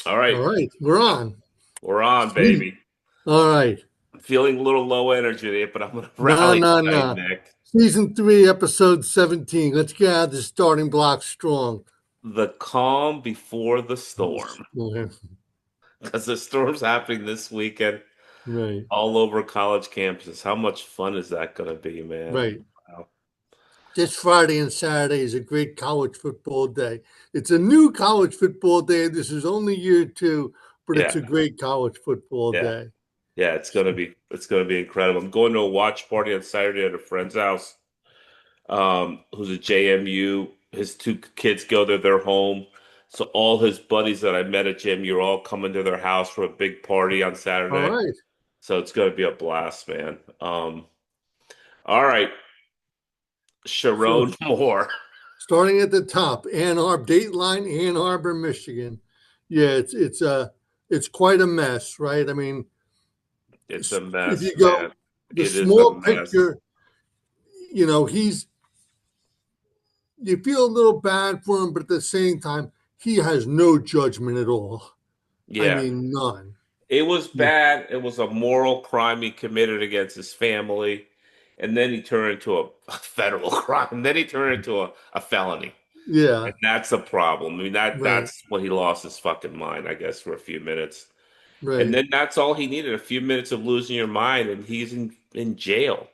All All right, right, we're on. we're on, Sweet. baby. All right. I'm feeling a little low energy today, but I'm going to No, rally no, tonight, no. Nick. Season 3, episode 17. Let's get out of the starting block strong. The calm before the storm. Because the storm's happening this weekend Right, all over college campuses. How much fun is that going to be, man? right. Wow. This Friday and Saturday is a great college football day. It's a new college football day. This is only year two, but it's Yeah, a great college football yeah, day. yeah. It's gonna be incredible. I'm going to a watch party on Saturday at a friend's house. Who's a JMU. His two kids go to their home. So all his buddies that I met at JMU are all coming to their house for a big party on All Saturday. right. So it's going to be a blast, man. All right, So Sharon Moore. starting at the top, Ann Arbor, Dateline, Ann Arbor, Michigan. Yeah, it's quite a mess, right? I mean, It's a if mess, you go man. the It is a small mess. picture, he's you feel a little bad for him, but at the same time, he has no judgment at all. I Yeah, mean, none. it was bad. It was a moral crime he committed against his family. And then he turned into a federal crime. And then he turned into a felony. Yeah, And that's a problem. I mean, right, that's when he lost his fucking mind, I guess, for a few minutes. And right, then that's all he needed, a few minutes of losing your mind, and he's in jail.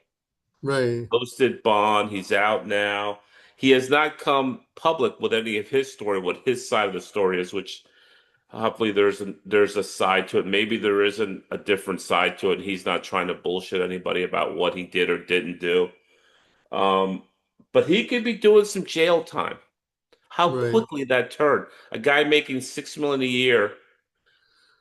right, Posted bond, he's out now. He has not come public with any of his story, what his side of the story is, which hopefully there's a side to it. Maybe there isn't a different side to it. He's not trying to bullshit anybody about what he did or didn't do. Um, but he could be doing some jail time. How right, quickly that turned. A guy making 6 million a year,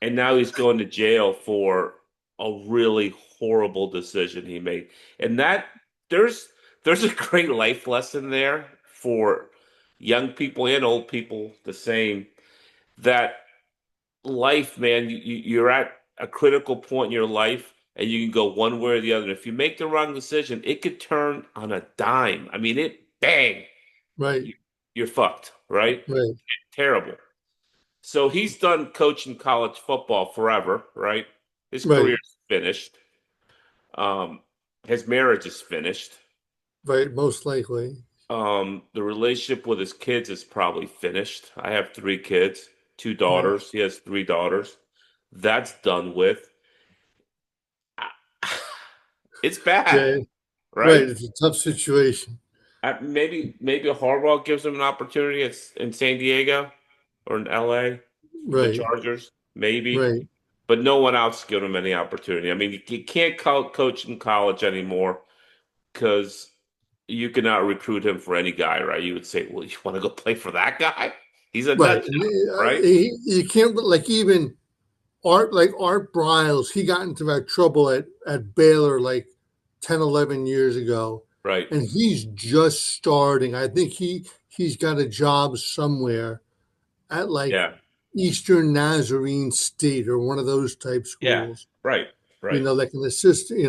and now he's going to jail for a really horrible decision he made. And that there's there's a great life lesson there for young people and old people the same that life, man, you're at a critical point in your life and you can go one way or the other. And if you make the wrong decision, it could turn on a dime. I mean, it bang, right, you, you're fucked, right? right, Terrible. So he's done coaching college football forever, right? His right, career's finished. Um, his marriage is finished. right. Most likely. The relationship with his kids is probably finished. I have three kids, two Right. daughters. He has three daughters. That's done with. It's bad, Yeah, right. right? It's a tough situation. Maybe Harbaugh gives him an opportunity in San Diego or in LA with the Right, Chargers, maybe. right. But no one else given him any opportunity. I mean, you can't coach in college anymore because you cannot recruit him for any guy, right? You would say, well, you want to go play for that guy? He's a Right. nut job, right? You can't like even Art Briles, he got into that trouble at Baylor like 10, 11 years ago. Right. And he's just starting. I think he's got a job somewhere at like Yeah. Eastern Nazarene State or one of those type Yeah. schools. Right. Right. Like an assistant,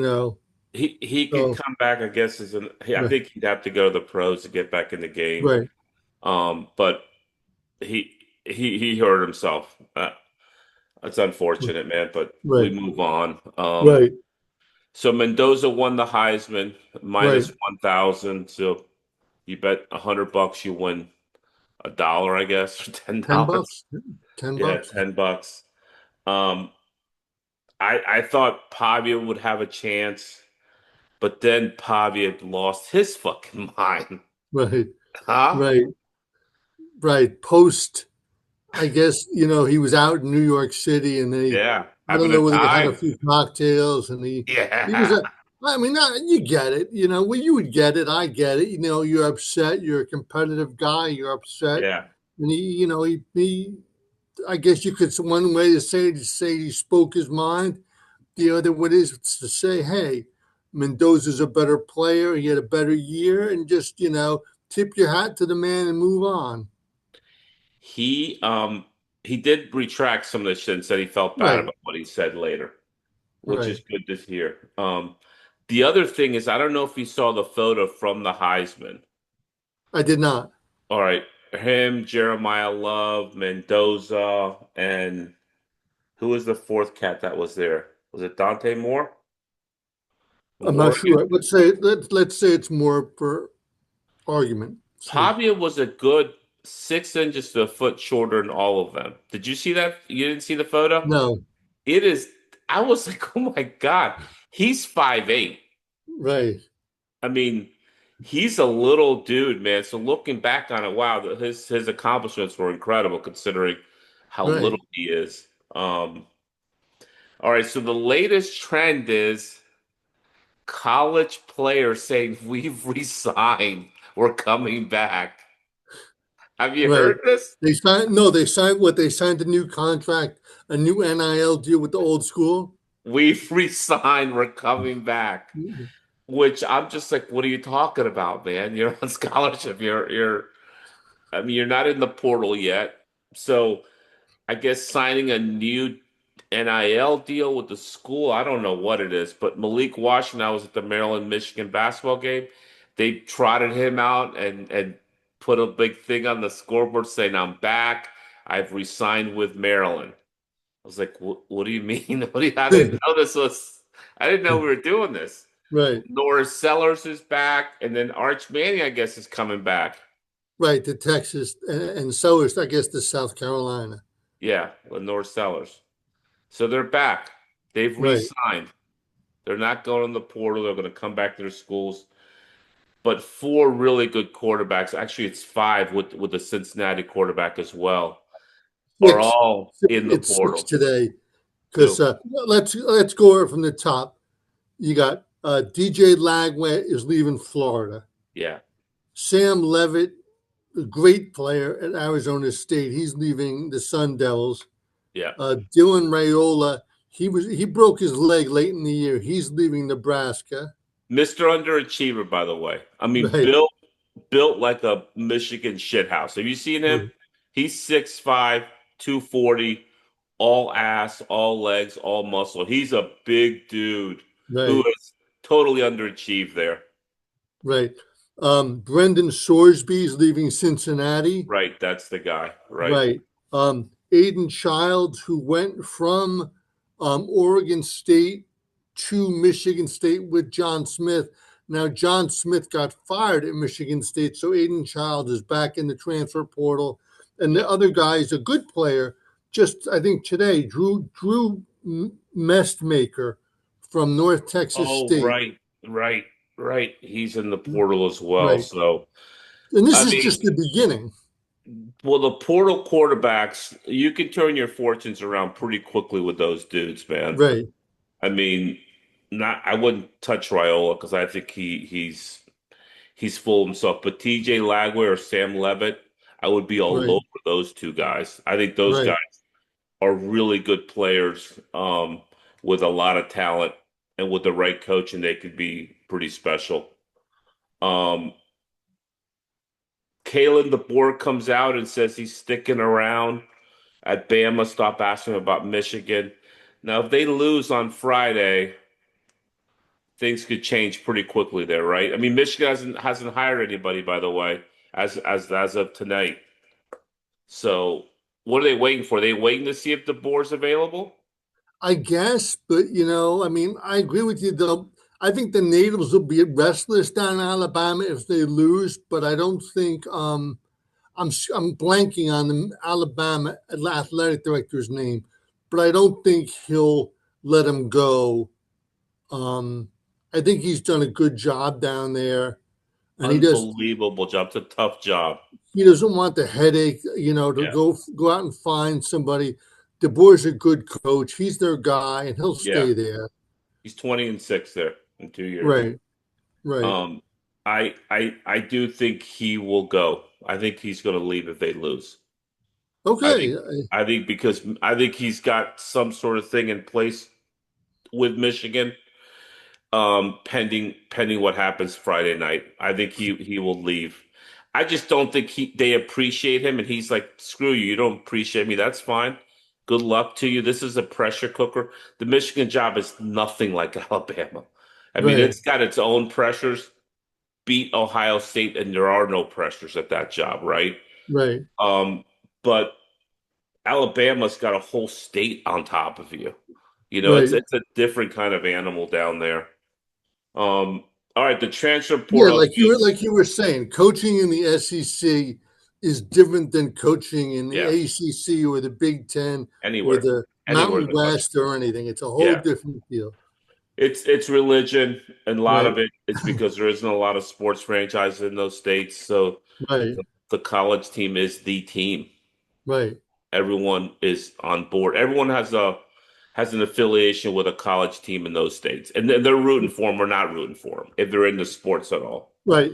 He could So come back, I guess, I right, think he'd have to go to the pros to get back in the game. right, But he he hurt himself. That's unfortunate, man, but we right, move on. right, So Mendoza won the Heisman right. minus 1,000. So you bet $100 you win $1, I guess, or $10. 10 bucks. 10 Yeah, bucks. $10. Um, I thought Pavia would have a chance, but then Pavia lost his fucking mind. Right, Huh? right, right. Post I guess, he was out in New York City and Yeah, I don't having a know whether he had a time. few cocktails and he was Yeah, I mean, you get it, well, you would get it. I get it. You're upset. You're a competitive guy. You're upset. yeah. And I guess you could, one way to say he spoke his mind. The other one is to say, hey, Mendoza's a better player. He had a better year and just, tip your hat to the man and move on. He um he did retract some of the shit and said he felt bad Right, about what he said later, which is right. good to hear. The other thing is, I don't know if you saw the photo from the Heisman. I did not. All right. him, Jeremiah Love, Mendoza, and who was the fourth cat that was there? Was it Dante Moore from I'm not Oregon? sure. Let's say it's more for argument sake. Pavia was a good 6 inches to a foot shorter than all of them. Did you see that? You didn't see the photo? No, It is, I was like, oh my God, he's 5'8". right, I mean, he's a little dude, man. So looking back on it, wow, his accomplishments were incredible considering how little right. he is. All right, so the latest trend is college players saying we've resigned, we're coming back. Have you Right. heard this? They signed, no, they signed what? They signed a new contract, a new NIL deal with the old school. We've resigned, we're coming back. Which I'm just like, what are you talking about, man? You're on scholarship. I mean, you're not in the portal yet. So I guess signing a new NIL deal with the school, I don't know what it is, but Malik Washington, I was at the Maryland Michigan basketball game. They trotted him out and put a big thing on the scoreboard saying, I'm back. I've resigned with Maryland. I was like, what do you mean? I didn't know this was, I didn't know we were doing this. Right, Norris Sellers is back, and then Arch Manning, I guess, is coming back. right. To Texas, and so is, I guess, to South Carolina. Yeah, Lenore Sellers. So they're back. They've Right. re-signed. They're not going in the portal. They're going to come back to their schools. But four really good quarterbacks, actually it's five with the Cincinnati quarterback as well, are Six. all in the It's six portal today. Because too. let's go from the top. You got DJ Lagway is leaving Florida. Yeah, Sam Levitt, a great player at Arizona State, he's leaving the Sun Devils. yeah. Dylan Raiola, he broke his leg late in the year. He's leaving Nebraska. Mr. Underachiever, by the way. I mean, Right. built like a Michigan shithouse. Have you seen him? He's 6'5", 240, all ass, all legs, all muscle. He's a big dude who Right. is totally underachieved there. Right. Brendan Sorsby is leaving Cincinnati. Right, that's the guy. Right. Right. Aiden Childs, who went from Oregon State to Michigan State with John Smith. Now, John Smith got fired at Michigan State, so Aiden Childs is back in the transfer portal. And the Yep. other guy is a good player. Just, I think today, Drew Mestmaker from North Texas Oh, State. right. He's in the portal as well. Right. So, And this I is mean, just the beginning. well, the portal quarterbacks, you can turn your fortunes around pretty quickly with those dudes, man. Right. I mean, not I wouldn't touch Raiola because I think he's full of himself. But TJ Lagway or Sam Levitt, I would be all Right. over those two guys. I think those Right. guys are really good players, with a lot of talent and with the right coach, and they could be pretty special. Um, Kalen DeBoer comes out and says he's sticking around at Bama. Stop asking about Michigan. Now, if they lose on Friday, things could change pretty quickly there, right? I mean, Michigan hasn't hired anybody, by the way, as of tonight. So, what are they waiting for? Are they waiting to see if the board's available? I guess, but I mean, I agree with you though. I think the natives will be restless down in Alabama if they lose, but I don't think I'm blanking on the Alabama athletic director's name, but I don't think he'll let him go. Um, I think he's done a good job down there, and Unbelievable job. It's a tough job. he doesn't want the headache, to Yeah, go out and find somebody. DeBoer's a good coach. He's their guy, and he'll yeah. stay there. He's 20-6 there in 2 years. Right, right. Um, I do think he will go. I think he's going to leave if they lose. I think Okay. I think because I think he's got some sort of thing in place with Michigan, pending what happens Friday night. I think he will leave. I just don't think they appreciate him, and he's like, screw you, you don't appreciate me. That's fine. Good luck to you. This is a pressure cooker. The Michigan job is nothing like Alabama. I mean, Right. it's got its own pressures. Beat Ohio State, and there are no pressures at that job, right? Right. But Alabama's got a whole state on top of you. You know, Right. it's a different kind of animal down there. All right, the transfer Yeah, portal. like you were saying, coaching in the SEC is different than coaching in the Yeah, ACC or the Big Ten or anywhere, the anywhere in Mountain the country. West or anything. It's a whole Yeah, different deal. it's religion, and a lot Right. of it is because there isn't a lot of sports franchises in those states. So Right. the college team is the team. Right. Everyone is on board. Everyone has an affiliation with a college team in those states, and they're rooting for them or not rooting for them if they're into sports at all. Right.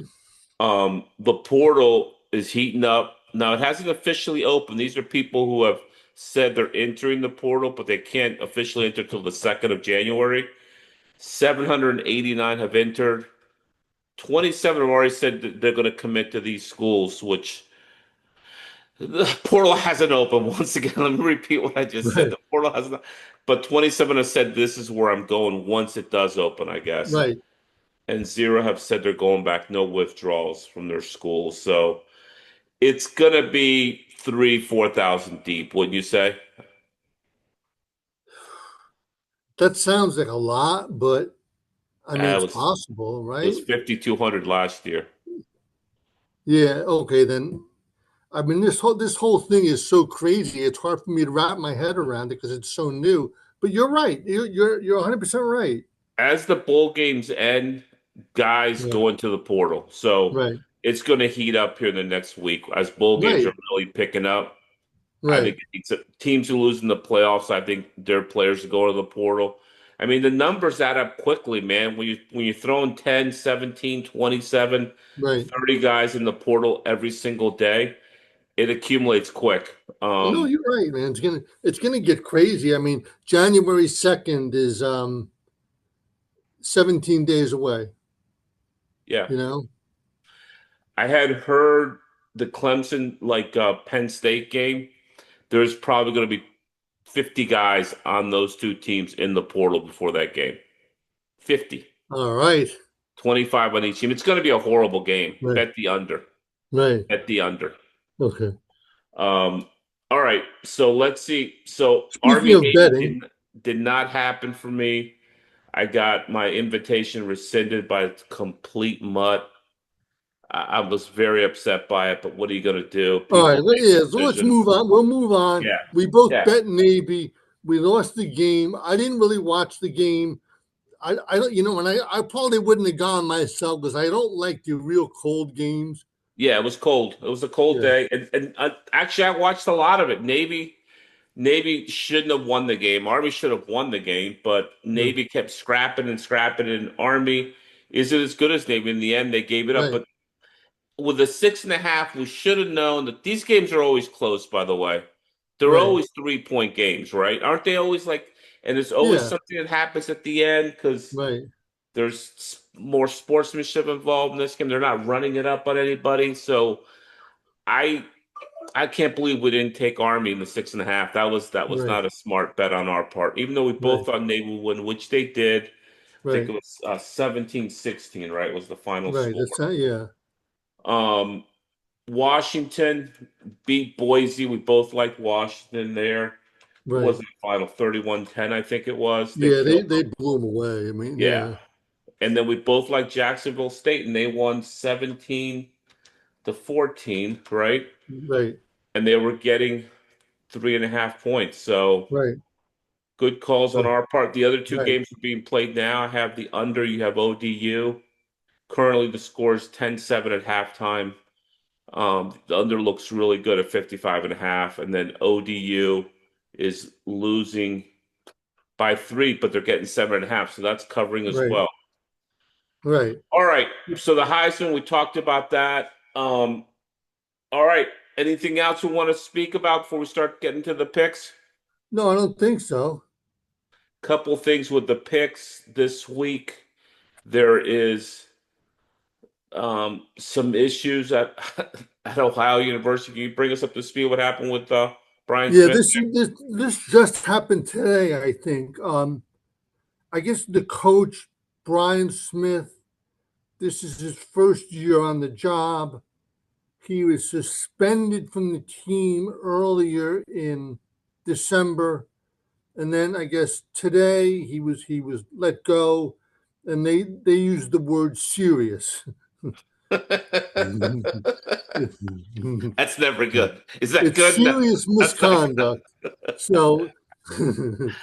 The portal is heating up. Now it hasn't officially opened. These are people who have said they're entering the portal, but they can't officially enter till the 2nd of January. 789 have entered. 27 have already said that they're going to commit to these schools, which the portal hasn't opened. Once again, let me repeat what I just said. Right. The portal hasn't, but 27 have said this is where I'm going once it does open, I guess. Right. And zero have said they're going back, no withdrawals from their schools. So it's gonna be 3, 4,000 deep, wouldn't you say? That sounds like a lot, but I mean, Uh, it it's was possible, it was right? 5,200 last year. Yeah. Okay. Then, I mean, this whole thing is so crazy. It's hard for me to wrap my head around it because it's so new. But you're right. You're 100% right. As the bowl games end, guys Right. go into the portal. So Right. it's gonna heat up here in the next week as bowl games are Right. really picking up. I Right. think teams who lose in the playoffs, I think their players go to the portal. I mean, the numbers add up quickly, man. When you're throwing 10, 17, 27, Right. 30 guys in the portal every single day, it accumulates quick. No, you're right, man. It's gonna get crazy. I mean, January 2nd is 17 days away, Yeah. you know? I had heard the Clemson Penn State game. There's probably going to be 50 guys on those two teams in the portal before that game. 50. All right. 25 on each team. It's going to be a horrible game. Right. Bet the under. Right. Bet the under. Okay. Um, all right. So let's see. So Speaking Army of Navy betting, did not happen for me. I got my invitation rescinded by complete mutt. I was very upset by it, but what are you going to do? all People right, make yeah, so let's decisions. move on. We'll move on. Yeah. We both Yeah. bet Navy. We lost the game. I didn't really watch the game. I don't, and I probably wouldn't have gone myself because I don't like the real cold games. Yeah, it was cold. It was a cold Yeah. day, and actually, I watched a lot of it. Navy shouldn't have won the game. Army should have won the game, but Right. Navy kept scrapping and scrapping, and Army isn't as good as Navy. In the end, they gave it up. Right. But with a 6.5, we should have known that these games are always close. By the way, they're Right. always 3-point games, right? Aren't they always like? And there's always Yeah. something that happens at the end because Right. there's more sportsmanship involved in this game. They're not running it up on anybody, so. I I can't believe we didn't take Army in the 6.5. That was Right. not a smart bet on our part. Even though we both Right. thought Navy would win, which they did. I think it Right. was 17-16, right? Was the final Right. score. That's how, yeah. Um, Washington beat Boise. We both liked Washington there. What Right. was the final? 31-10, I think it was. They Yeah. They killed they them. blew them away. I mean, Yeah. yeah. And then we both liked Jacksonville State, and they won 17-14, right? Right. And they were getting 3.5 points. So Right. good calls on Right. our part. The other two Right. games are being played now. I have the under, you have ODU. Currently, the score is 10-7 at halftime. The under looks really good at 55.5. And then ODU is losing by 3, but they're getting 7.5. So that's covering as Right. well. Right. All right. So the Heisman, we talked about that. All right. Anything else we want to speak about before we start getting to the picks? No, I don't think so. Couple things with the picks this week. There is some issues at at Ohio University. Can you bring us up to speed what happened with Brian Yeah, Smith? this just happened today, I think. I guess the coach, Brian Smith, this is his first year on the job. He was suspended from the team earlier in December, and then I guess today he was let go, and they used the word serious. That's never good. Is that It's good? No, serious that's not misconduct. So, good.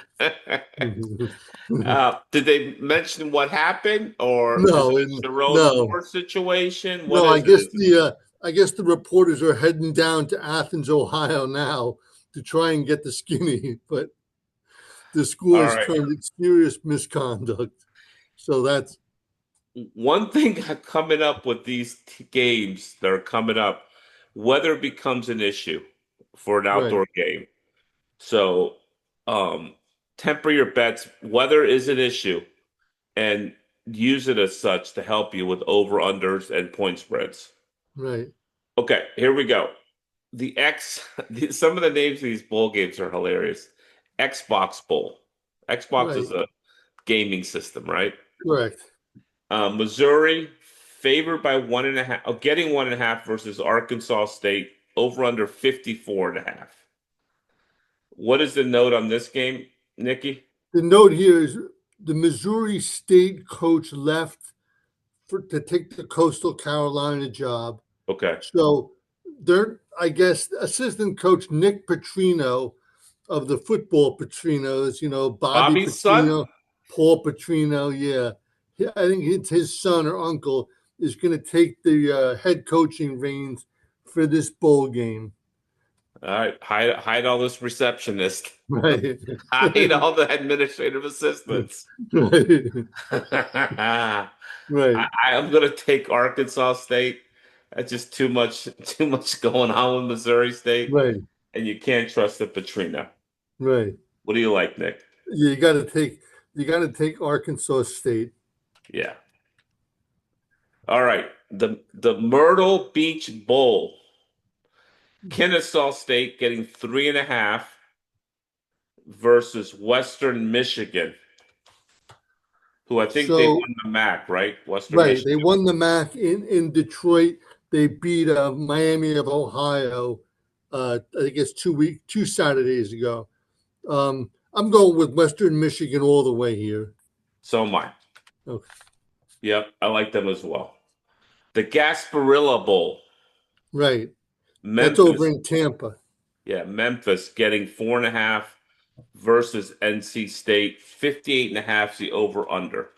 Did they mention what happened, or is no, it and a Sharon no, Moore situation? What no. is it? Is it I guess the reporters are heading down to Athens, Ohio now to try and get the skinny, but the school all has right? termed it serious misconduct. So that's One thing coming up with these games that are coming up, weather becomes an issue for an right, outdoor game. So, um, temper your bets. Weather is an issue, and use it as such to help you with over-unders and point spreads. right, Okay, here we go. Some of the names of these bowl games are hilarious. Xbox Bowl. Xbox right, is a gaming system, right? correct. Missouri favored by 1.5, getting 1.5 versus Arkansas State over under 54.5. What is the note on this game, Nikki? The note here is the Missouri State coach left to take the Coastal Carolina job. Okay. So I guess, assistant coach Nick Petrino of the football Petrinos, Bobby Bobby's son? Petrino, Paul Petrino. Yeah. I think it's his son or uncle is going to take the head coaching reins for this bowl game. All right, hide all this receptionist. Right. Hide all the administrative assistants. Right. I, Right. I'm gonna take Arkansas State. That's just too much going on with Missouri State, Right. and you can't trust the Petrino. Right. What do you like, Nick? You got to take Arkansas State. Yeah. All right. The Myrtle Beach Bowl. Kennesaw State getting 3.5 versus Western Michigan, who I think they So won the MAC, right? Western right, they Michigan. won the MAC in Detroit. They beat Miami of Ohio. I think it's 2 Saturdays ago. I'm going with Western Michigan all the way here. So am I. Okay. Yep, I like them as well. The Gasparilla Bowl. Right, that's over Memphis, in Tampa. yeah, Memphis getting 4.5 versus NC State. 58.5 is the over under.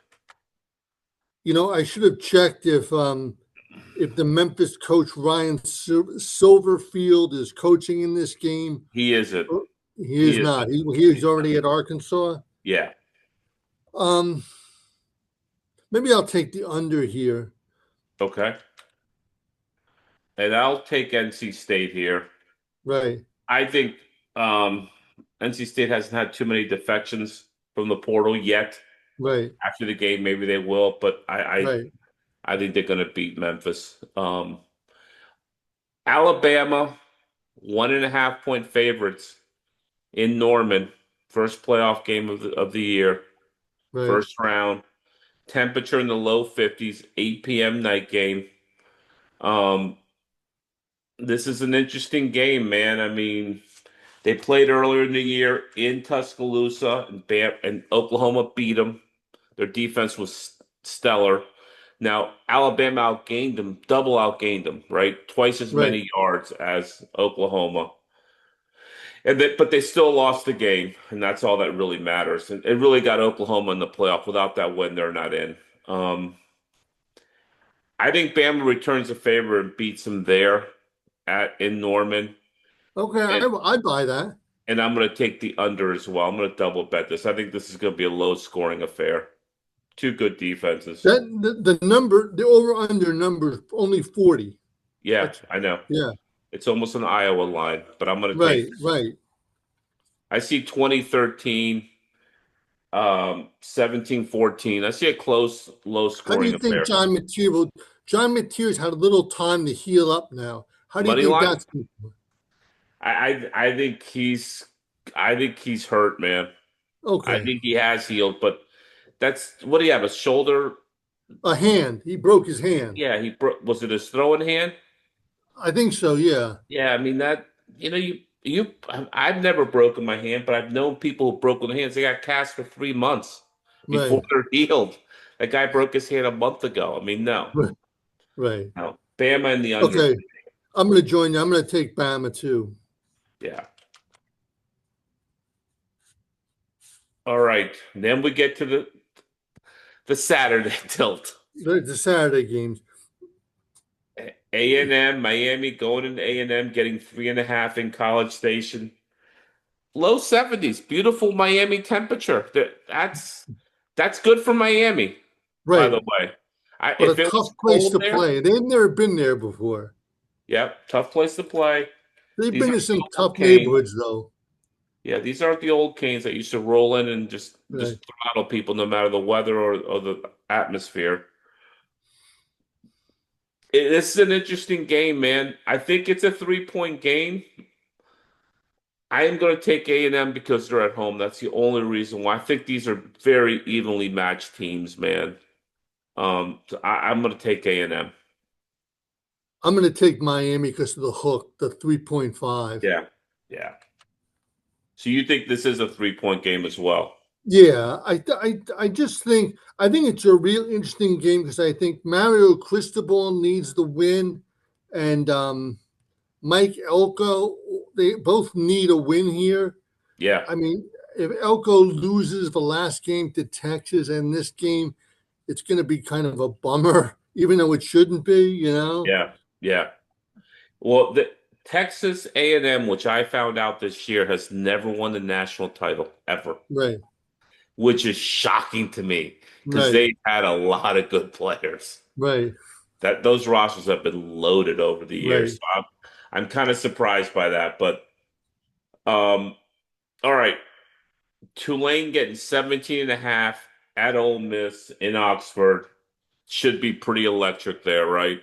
I should have checked if the Memphis coach Ryan Silverfield is coaching in this game. He isn't. He He is not. isn't. He's already at Arkansas. Yeah. Um, Maybe I'll take the under here. Okay. And I'll take NC State here. Right, I think NC State hasn't had too many defections from the portal yet. right, After the game, maybe they will, but right. I think they're going to beat Memphis. Alabama, 1.5 point favorites in Norman. First playoff game of the year, Right. first round. Temperature in the low 50s, 8 p.m. night game. Um, this is an interesting game, man. I mean, they played earlier in the year in Tuscaloosa, and Oklahoma beat them. Their defense was stellar. Now, Alabama outgained them, double outgained them, right? Twice as Right. many yards as Oklahoma. But they still lost the game, and that's all that really matters. And it really got Oklahoma in the playoff. Without that win, they're not in. I think Bama returns a favor and beats them there at in Norman. Okay, And I buy that. and I'm going to take the under as well. I'm going to double bet this. I think this is going to be a low scoring affair. Two good defenses. The over under number is only 40. Yeah, That's I know. yeah. It's almost an Iowa line, but I'm going to take Right, right. I see 2013, 17-14. I see a close, low How do scoring you think affair. John Mateer's had a little time to heal up now? How do you Money think line? that's I think he's hurt, man. I okay? think he has healed, but that's what do you have? A shoulder? A hand. He broke his hand. Yeah, was it his throwing hand? I think so. Yeah. Yeah, I mean that I've never broken my hand, but I've known people who've broken their hands. They got cast for 3 months before Right. they're healed. That guy broke his hand a month ago. I mean, no, Right. Right. no. Bama in the under. Okay. I'm going to join you. I'm going to take Bama too. Yeah. All right. Then we get to the Saturday tilt. The Saturday games. A&M, Miami going into A&M, getting 3.5 in College Station. Low 70s, beautiful Miami temperature. That's good for Miami, by Right. the way. But a If it tough was place cold to there, play. They've never been there before. yep, tough place to play. They've These been are to the some old tough Canes. neighborhoods, though. Yeah, these aren't the old Canes that used to roll in and Right. just throttle people no matter the weather or the atmosphere. This is an interesting game, man. I think it's a 3-point game. I am going to take A&M because they're at home. That's the only reason why. I think these are very evenly matched teams, man. So I'm going to take A&M. I'm going to take Miami because of the hook, the 3.5. Yeah, yeah. So you think this is a 3-point game as well? Yeah, I just think it's a real interesting game because I think Mario Cristobal needs the win, and Mike Elko, they both need a win here. Yeah, I mean, if Elko loses the last game to Texas and this game, it's going to be kind of a bummer, even though it shouldn't be, you know? yeah, yeah. Well, the Texas A&M, which I found out this year, has never won the national title ever, Right, which is shocking to me because right, they had a lot of good players. right, That those rosters have been loaded over the years. right. So I'm kind of surprised by that, but um, all right. Tulane getting 17 and a half at Ole Miss in Oxford should be pretty electric there, right?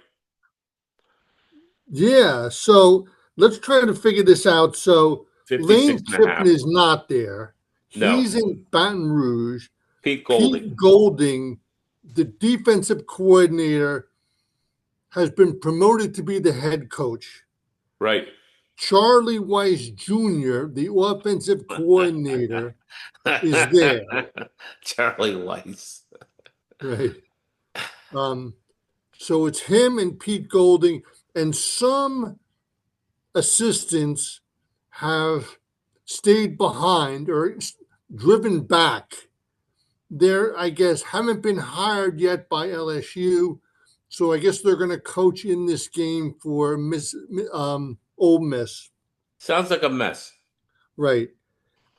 Yeah, so let's try to figure this out. So 56 Lane and a Kiffin half. is not there. No, He's in Baton Rouge. Pete Golding. Pete Golding, the defensive coordinator, has been promoted to be the head coach. Right. Charlie Weiss Jr., the offensive coordinator, is there, Charlie Weiss. right? Um, so it's him and Pete Golding, and some assistants have stayed behind or driven back. They're, I guess, haven't been hired yet by LSU. So I guess they're going to coach in this game for Ole Miss. Sounds like a mess. Right.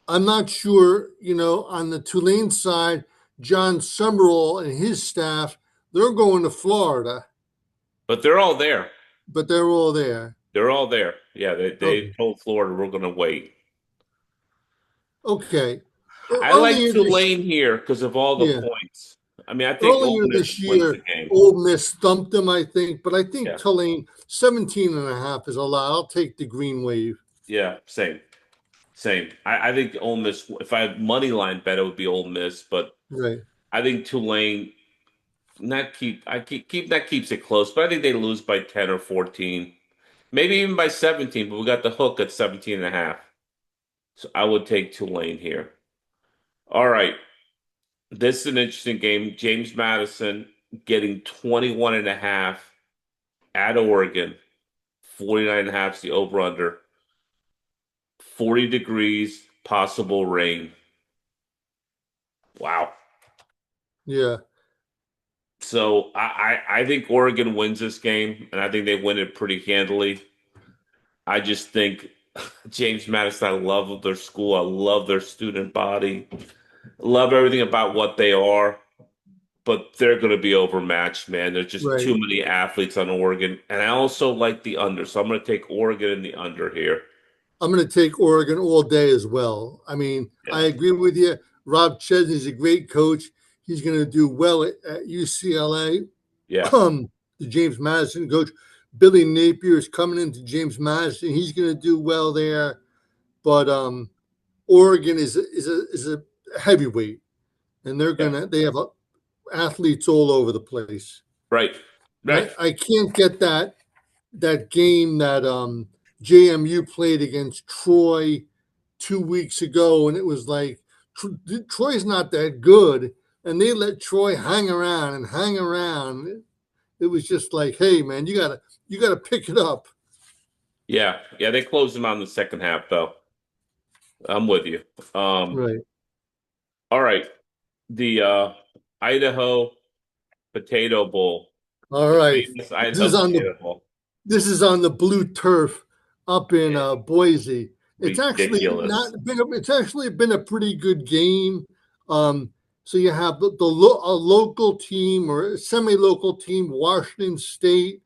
I'm not sure, on the Tulane side, John Summerall and his staff, they're going to Florida, But they're all there. but they're all there. They're all there. Yeah, they Okay. told Florida we're going to wait. Okay. I like Earlier this Tulane here because of all the yeah, points. I mean, I think Ole earlier Miss this wins the year, game. Ole Miss thumped them, I think, but I think Yeah. Tulane 17 and a half is allowed. I'll take the green wave. Yeah, same. Same. I think Ole Miss, if I had money line bet, it would be Ole Miss, but Right. I think Tulane keep that keeps it close, but I think they lose by 10 or 14, maybe even by 17, but we got the hook at 17 and a half. So I would take Tulane here. All right. This is an interesting game. James Madison getting 21 and a half at Oregon. 49 and a half is the over under. 40 degrees, possible rain. Wow. Yeah. So I think Oregon wins this game, and I think they win it pretty handily. I just think James Madison, I love their school. I love their student body. Love everything about what they are, but they're going to be overmatched, man. There's just Right. too many athletes on Oregon. And I also like the under. So I'm going to take Oregon in the under here. I'm going to take Oregon all day as well. I mean, I Yeah. agree with you. Rob Chesney's a great coach. He's going to do well at UCLA. Yeah. The James Madison coach, Billy Napier, is coming into James Madison. He's going to do well there. But Oregon is a heavyweight, and Yeah. they have athletes all over the place. Right. And Right. I can't get that that game that JMU played against Troy 2 weeks ago, and it was like Troy's not that good, and they let Troy hang around and hang around. It was just like, hey man, you gotta pick it up. Yeah, yeah, they closed them out in the second half, though. I'm with you. Um, Right. all right, the Idaho Potato Bowl, All the right. famous This Idaho is on the Potato Bowl. this is on the blue turf up in Yeah, Boise. It's actually ridiculous. not been. It's actually been a pretty good game. Um, so you have a local team or a semi-local team, Washington State,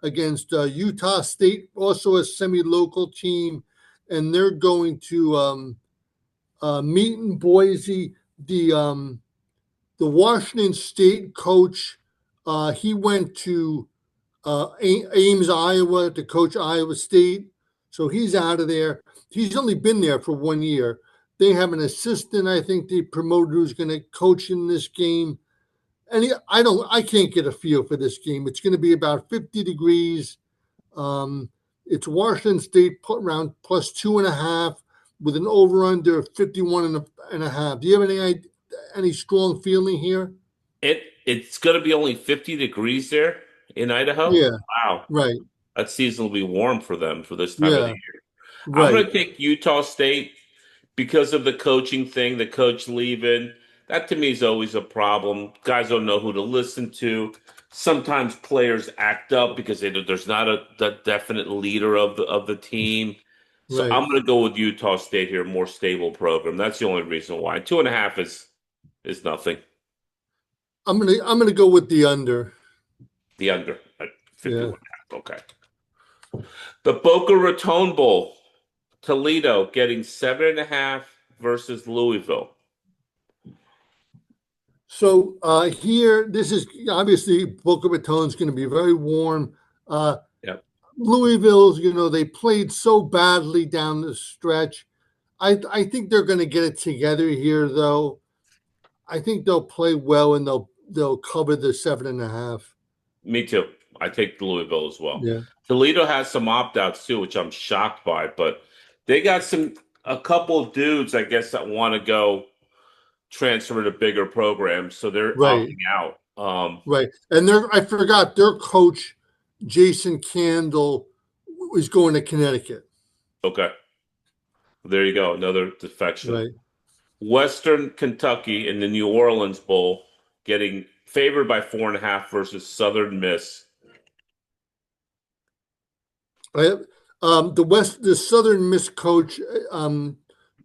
against Utah State, also a semi-local team, and they're going to meet in Boise. The Washington State coach, he went to Ames, Iowa, to coach Iowa State. So he's out of there. He's only been there for 1 year. They have an assistant, I think they promoted, who's going to coach in this game. And I can't get a feel for this game. It's going to be about 50 degrees. It's Washington State put around plus 2.5 with an over under of 51 and a half. Do you have any strong feeling here? It's going to be only 50 degrees there in Idaho. Yeah, Wow, right. that seasonably warm for them for this time of the Yeah, year. I'm going right, to take Utah State because of the coaching thing, the coach leaving. That to me is always a problem. Guys don't know who to listen to. Sometimes players act up because there's not a definite leader of the team. So right. I'm going to go with Utah State here, more stable program. That's the only reason why. 2.5 is nothing. I'm gonna go with the under. The under at Yeah. 51 and a half. Okay. The Boca Raton Bowl, Toledo getting 7.5 versus Louisville. So here, this is obviously Boca Raton's going to be very warm. Uh, Yep. Louisville's, they played so badly down the stretch. I think they're going to get it together here, though. I think they'll play well and they'll cover the 7.5. Me too. I take Louisville as well. Yeah. Toledo has some opt-outs too, which I'm shocked by, but they got a couple of dudes, I guess, that want to go transfer to bigger programs, so they're Right. opting out. Right. And I forgot their coach, Jason Candle, is going to Connecticut. Okay. There you go, another defection. Right. Western Kentucky in the New Orleans Bowl getting favored by 4.5 versus Southern Miss. Right. The Southern Miss coach,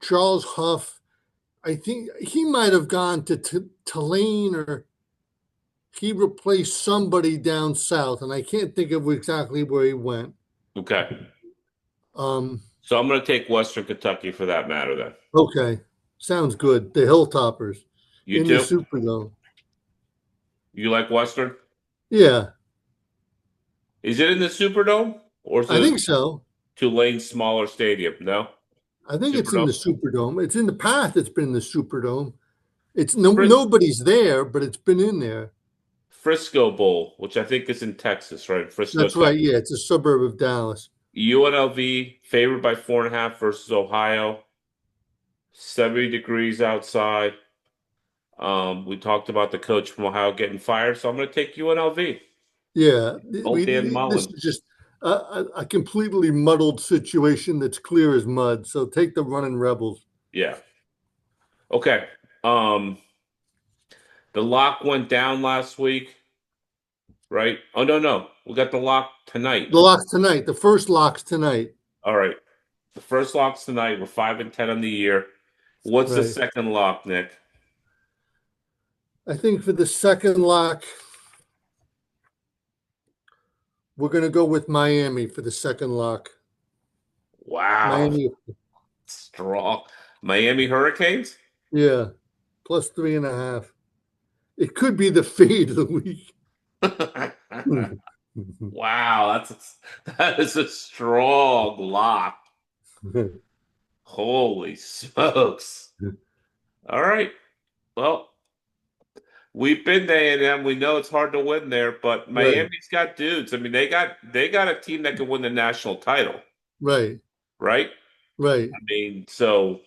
Charles Huff, I think he might have gone to Tulane, or he replaced somebody down south, and I can't think of exactly where he went. Okay. Um, So I'm going to take Western Kentucky for that matter then. okay, sounds good. The Hilltoppers You in the too? Superdome. You like Western? Yeah, Is it in the Superdome or is I it think so. Tulane smaller stadium? No? I think it's in the Superdome? Superdome. It's in the past. It's been in the Superdome. It's Fris- nobody's there, but it's been in there. Frisco Bowl, which I think is in Texas, right? Frisco, That's right. Texas. Yeah, it's a suburb of Dallas. UNLV favored by 4.5 versus Ohio. 70 degrees outside. We talked about the coach from Ohio getting fired, so I'm going to take UNLV. Yeah, Old Dan this Mullen. is just a completely muddled situation that's clear as mud. So take the running Rebels. Yeah. Okay. Um, the lock went down last week, right? Oh no, no. We got the lock tonight. The locks tonight. The first locks tonight. All right. The first lock's tonight. We're 5-10 on the year. What's the Right. second lock, Nick? I think for the second lock, we're going to go with Miami for the second lock. Wow. Miami, Strong. Miami Hurricanes? yeah, plus 3.5. It could be the fade of the week. Wow, that is a strong lock. Holy smokes. All right. Well, we've been to A&M. We know it's hard to win there, but Right, Miami's got dudes. I mean, they got a team that can win the national title, right, right? right, I mean, so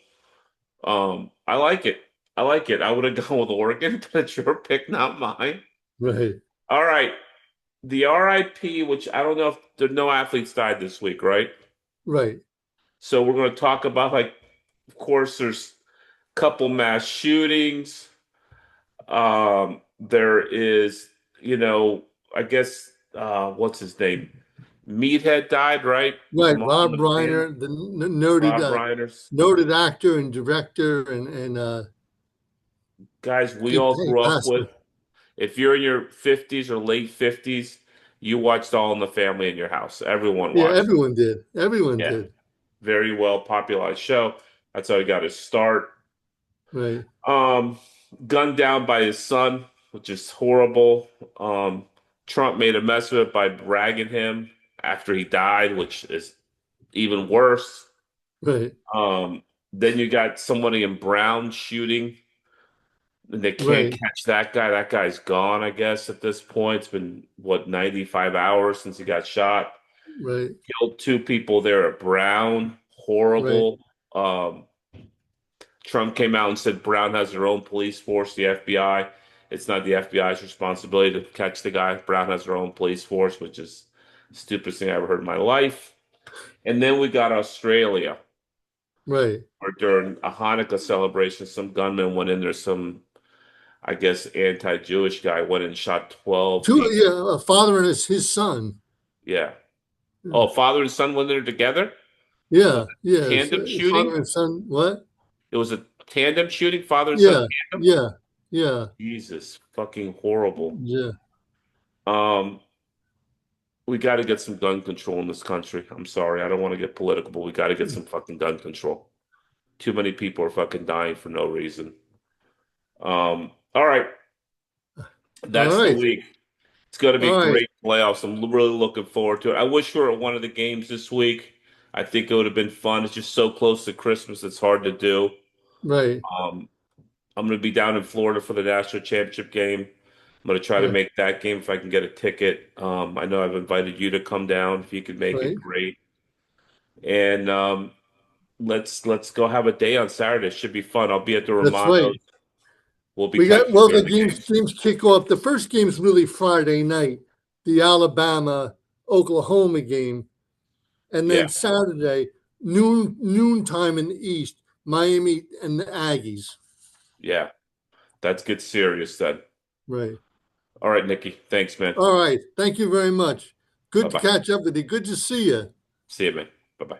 I like it. I like it. I would have gone with Oregon, but it's your pick, not mine. right, All right. The RIP, which I don't know if there no athletes died this week, right? right. So we're going to talk about like, of course, there's a couple mass shootings. There is, I guess, what's his name? Meathead died, right? Right, Mom Rob and Pam, Reiner, the noted Rob Reiners. noted actor and director, and Guys we he, all he grew up passed. with. If you're in your 50s or late 50s, you watched All in the Family in your house. Everyone Yeah, watched. everyone did. Everyone Yeah, did. very well popularized show. That's how he got his start. Right, Um, Gunned down by his son, which is horrible. Um, Trump made a mess of it by bragging him after he died, which is even worse. right, Um, then you got somebody in Brown shooting, and they can't right, catch that guy. That guy's gone, I guess, at this point. It's been, what, 95 hours since he got shot. right, Killed two people there at Brown. right, Horrible. Um, Trump came out and said Brown has their own police force, the FBI. It's not the FBI's responsibility to catch the guy. Brown has their own police force, which is the stupidest thing I ever heard in my life. And then we got Australia, right. where during a Hanukkah celebration, some gunman went in there, some, I guess, anti-Jewish guy went and shot 12 Two, people. yeah, a father and his son. Yeah. Oh, father and son went there together? Was Yeah, it yeah, tandem father shooting? and son. What? It was a tandem shooting, father and son Yeah, tandem? yeah, yeah, Jesus, fucking horrible. yeah. Um, we got to get some gun control in this country. I'm sorry, I don't want to get political, but we got to get some fucking gun control. Too many people are fucking dying for no reason. All right, All that's the right, week. It's going to be all right, great playoffs. I'm really looking forward to it. I wish we were at one of the games this week. I think it would have been fun. It's just so close to Christmas, it's hard to do. right. Um, I'm going to be down in Florida for the national championship game. I'm going to try to Yeah, make that game if I can get a ticket. I know I've invited you to come down. If you could make it, right. great. And let's go have a day on Saturday. It should be fun. I'll be at the That's Romano's. right. We'll be We got texting well. The during the games games. games kick off. The first game's really Friday night, the Alabama Oklahoma game, and Yeah, then Saturday noontime in the East, Miami and the Aggies. yeah. That's get serious then. Right. All right, Nikki. Thanks, man. All right. Thank you very much. Bye Good to bye. catch up with you. Good to see you. See you, man. Bye bye.